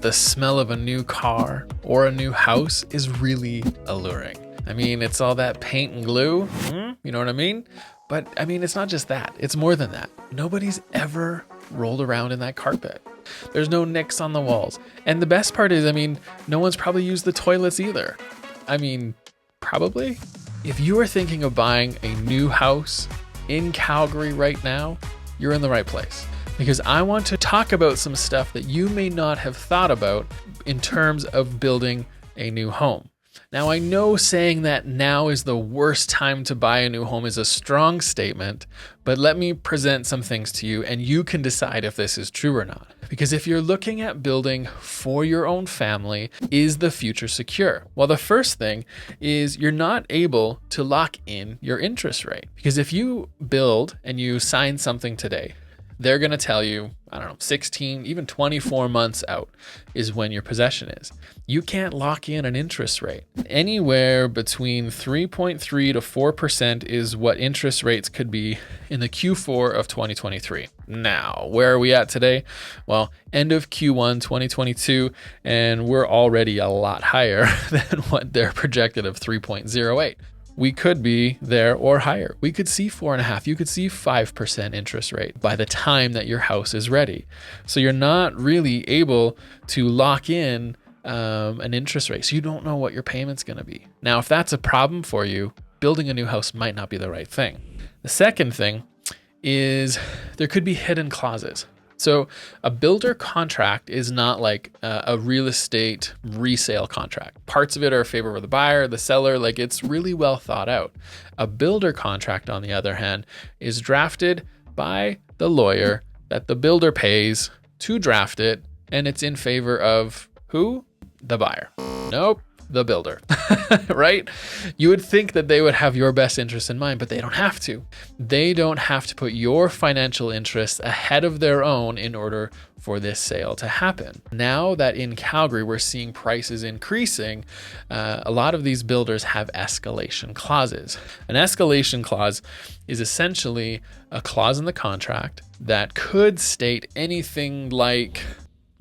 The smell of a new car or a new house is really alluring. I mean, it's all that paint and glue, you know what I mean? But I mean, it's not just that, it's more than that. Nobody's ever rolled around in that carpet. There's no nicks on the walls. And the best part is, I mean, no one's probably used the toilets either. I mean, probably. If you are thinking of buying a new house in Calgary right now, you're in the right place. Because I want to talk about some stuff that you may not have thought about in terms of building a new home. Now, I know saying that now is the worst time to buy a new home is a strong statement, but let me present some things to you and you can decide if this is true or not. Because if you're looking at building for your own family, is the future secure? Well, the first thing is you're not able to lock in your interest rate. Because if you build and you sign something today, they're going to tell you, I don't know, 16, even 24 months out is when your possession is. You can't lock in an interest rate. Anywhere between 3.3 to 4% is what interest rates could be in the Q4 of 2023. Now, where are we at today? Well, end of Q1 2022, and we're already a lot higher than what they're projected of 3.08. We could be there or higher. We could see 4.5%. You could see 5% interest rate by the time that your house is ready. So you're not really able to lock in an interest rate. So you don't know what your payment's going to be. Now, if that's a problem for you, building a new house might not be the right thing. The second thing is there could be hidden clauses. So a builder contract is not like a real estate resale contract. Parts of it are favorable for the buyer, the seller, like it's really well thought out. A builder contract, on the other hand, is drafted by the lawyer that the builder pays to draft it, and it's in favor of who? The buyer. Nope. The builder, right? You would think that they would have your best interest in mind, but they don't have to. They don't have to put your financial interests ahead of their own in order for this sale to happen. Now that in Calgary, we're seeing prices increasing, a lot of these builders have escalation clauses. An escalation clause is essentially a clause in the contract that could state anything like,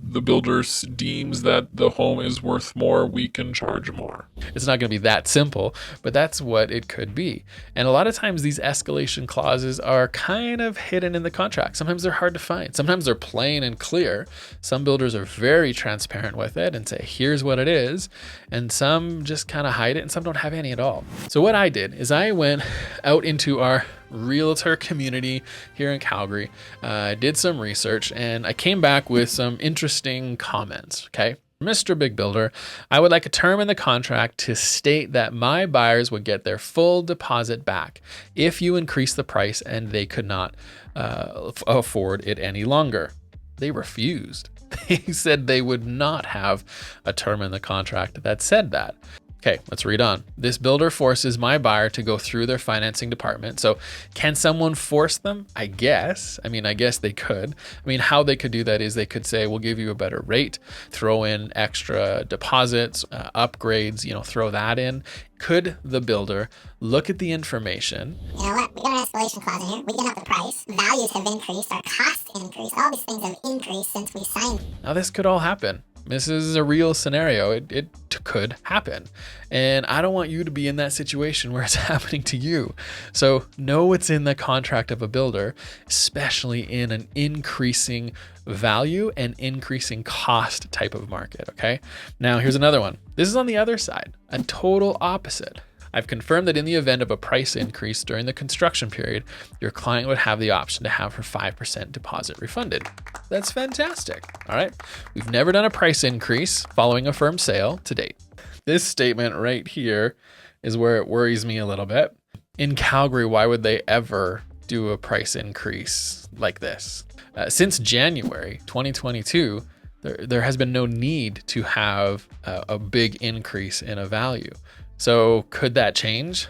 the builder deems that the home is worth more, we can charge more. It's not going to be that simple, but that's what it could be. And a lot of times these escalation clauses are kind of hidden in the contract. Sometimes they're hard to find. Sometimes they're plain and clear. Some builders are very transparent with it and say, here's what it is. And some just kind of hide it and some don't have any at all. So what I did is I went out into our realtor community here in Calgary, did some research, and I came back with some interesting comments, okay? Mr. Big Builder, I would like a term in the contract to state that my buyers would get their full deposit back if you increase the price and they could not afford it any longer. They refused. They said they would not have a term in the contract that said that. Okay, let's read on. This builder forces my buyer to go through their financing department. So can someone force them? I guess they could. I mean, how they could do that is they could say, we'll give you a better rate, throw in extra deposits, upgrades, throw that in. Could the builder look at the information? You know what? We got an escalation clause in here. We can up the price. Values have increased. Our costs increased. All these things have increased since we signed. Now, this could all happen. This is a real scenario. It could happen. And I don't want you to be in that situation where it's happening to you. So know what's in the contract of a builder, especially in an increasing value and increasing cost type of market, okay? Now, here's another one. This is on the other side, a total opposite. I've confirmed that in the event of a price increase during the construction period, your client would have the option to have her 5% deposit refunded. That's fantastic. All right. We've never done a price increase following a firm sale to date. This statement right here is where it worries me a little bit. In Calgary, why would they ever do a price increase like this? Since January 2022, there has been no need to have a big increase in a value. So could that change?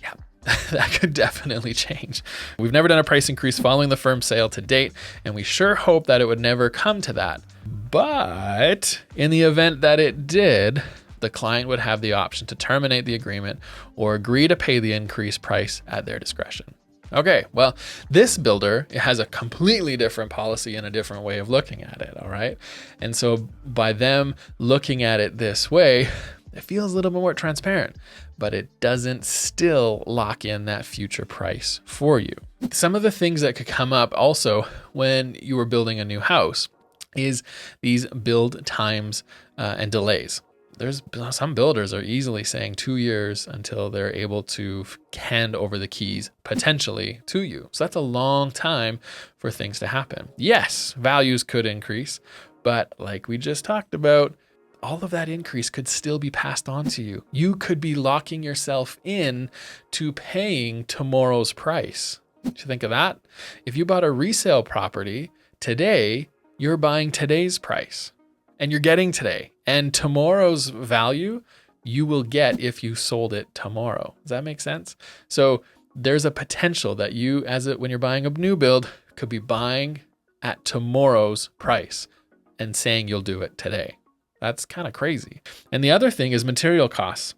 Yeah, that could definitely change. We've never done a price increase following the firm sale to date, and we sure hope that it would never come to that. But in the event that it did, the client would have the option to terminate the agreement or agree to pay the increased price at their discretion. Okay, well, this builder has a completely different policy and a different way of looking at it, all right? And so by them looking at it this way, it feels a little bit more transparent, but it doesn't still lock in that future price for you. Some of the things that could come up also when you are building a new house is these build times and delays. There's some builders are easily saying 2 years until they're able to hand over the keys potentially to you. So that's a long time for things to happen. Yes, values could increase, but like we just talked about, all of that increase could still be passed on to you. You could be locking yourself in to paying tomorrow's price. Did you think of that? If you bought a resale property today, you're buying today's price. And you're getting today, and tomorrow's value you will get if you sold it tomorrow. Does that make sense? So there's a potential that you, when you're buying a new build, could be buying at tomorrow's price and saying you'll do it today. That's kind of crazy. And the other thing is material costs.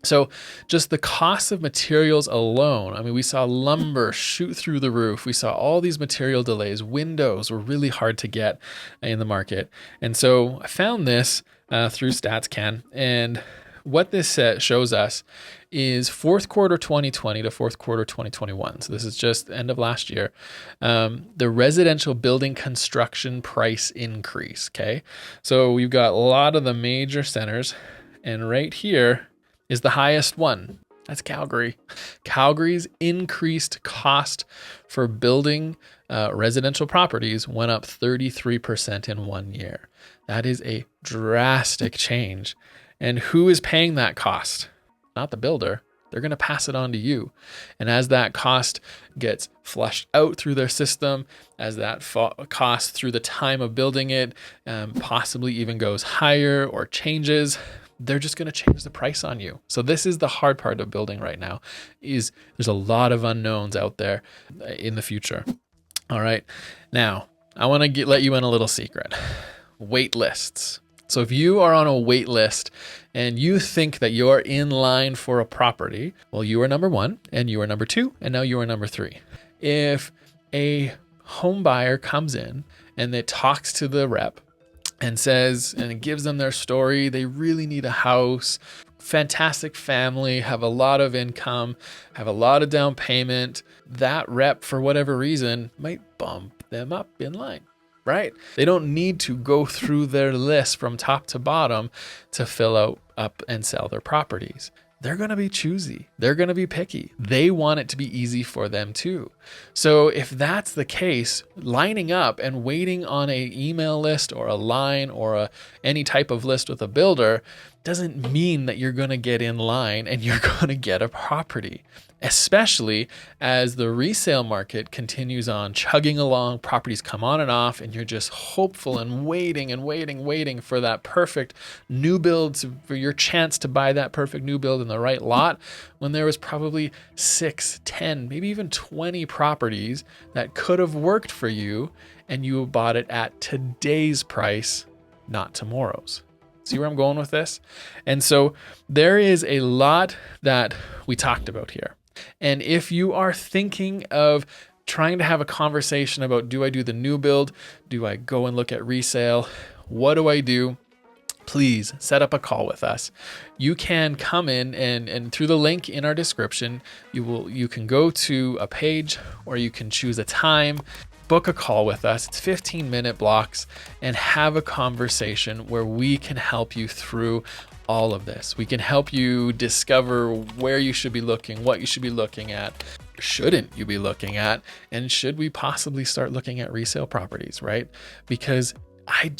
So just the cost of materials alone, I mean, we saw lumber shoot through the roof. We saw all these material delays. Windows were really hard to get in the market. And so I found this through StatsCan. And what this shows us is fourth quarter 2020 to fourth quarter 2021. So this is just the end of last year. The residential building construction price increase, okay? So we've got a lot of the major centers. And right here is the highest one. That's Calgary. Calgary's increased cost for building residential properties went up 33% in 1 year. That is a drastic change. And who is paying that cost? Not the builder. They're going to pass it on to you. And as that cost gets flushed out through their system, as that cost through the time of building it possibly even goes higher or changes, they're just going to change the price on you. So this is the hard part of building right now, is there's a lot of unknowns out there in the future. All right. Now, I want to let you in a little secret. Wait lists. So if you are on a wait list and you think that you're in line for a property, well, you are number 1 and you are number 2 and now you are number 3. If a home buyer comes in and it talks to the rep and says, and it gives them their story, they really need a house, fantastic family, have a lot of income, have a lot of down payment, that rep, for whatever reason, might bump them up in line, right? They don't need to go through their list from top to bottom to fill up and sell their properties. They're going to be choosy. They're going to be picky. They want it to be easy for them too. So if that's the case, lining up and waiting on an email list or a line or any type of list with a builder doesn't mean that you're going to get in line and you're going to get a property, especially as the resale market continues on chugging along. Properties come on and off, and you're just hopeful and waiting for that perfect new build, for your chance to buy that perfect new build in the right lot, when there was probably 6, 10, maybe even 20 properties that could have worked for you, and you bought it at today's price, not tomorrow's. See where I'm going with this? And so there is a lot that we talked about here. And if you are thinking of trying to have a conversation about, do I do the new build? Do I go and look at resale? What do I do? Please set up a call with us. You can come in and through the link in our description, you can go to a page, or you can choose a time, book a call with us. It's 15-minute blocks, and have a conversation where we can help you through all of this. We can help you discover where you should be looking, what you should be looking at, shouldn't you be looking at, and should we possibly start looking at resale properties, right? Because I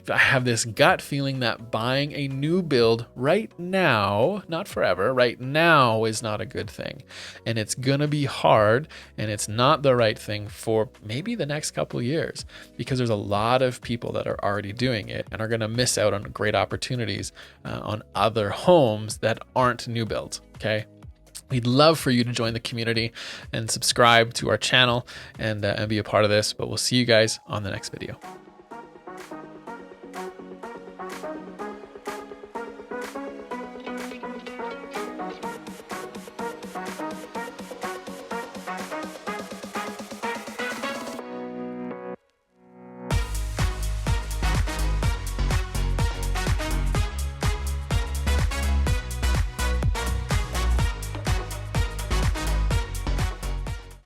have this gut feeling that buying a new build right now, not forever, right now is not a good thing. And it's going to be hard, and it's not the right thing for maybe the next couple of years, because there's a lot of people that are already doing it and are going to miss out on great opportunities on other homes that aren't new builds, okay? We'd love for you to join the community and subscribe to our channel and be a part of this, but we'll see you guys on the next video.